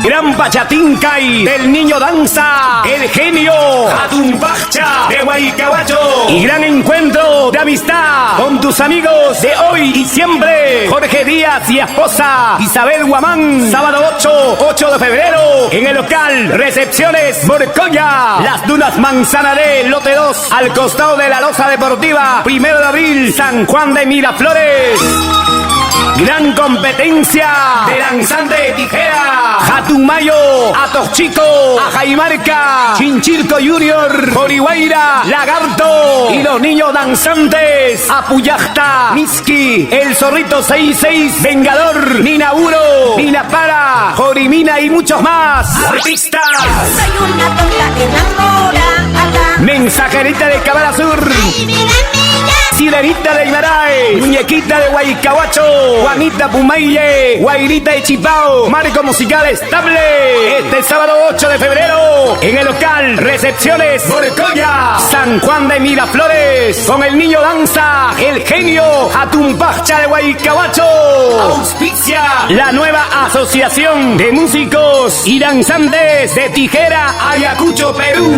Gran Pachatincay del Niño Danza, el genio Jatumbacha de Huaycabacho. Y gran encuentro de amistad con tus amigos de hoy y siempre. Jorge Díaz y esposa Isabel Guamán, sábado 8 de febrero, en el local Recepciones Morcoya, Las Dunas Manzana D, lote 2, al costado de la Loza Deportiva, 1 de abril, San Juan de Miraflores. Gran competencia de danzante de tijera. Jatumayo, Atochico, Ajaimarca, Chinchirco Junior, Jorihuayra, Lagarto y los niños danzantes. Apuyajta, Miski, El Zorrito 66, Vengador, Ninaburo, Ninapara, Jorimina y muchos más. Artistas. Soy una tonta enamorada. Mensajerita de Cabal Sur. Sirenita de Imaray, Muñequita de Huaycabacho, Juanita Pumaye, Guairita de Chipao, Marco Musical Estable. Este sábado 8 de febrero, en el local Recepciones Morcoya, San Juan de Miraflores, con el Niño Danza, el genio Jatumbacha de Huaycabacho. Auspicia la nueva Asociación de Músicos y Danzantes de Tijera Ayacucho, Perú.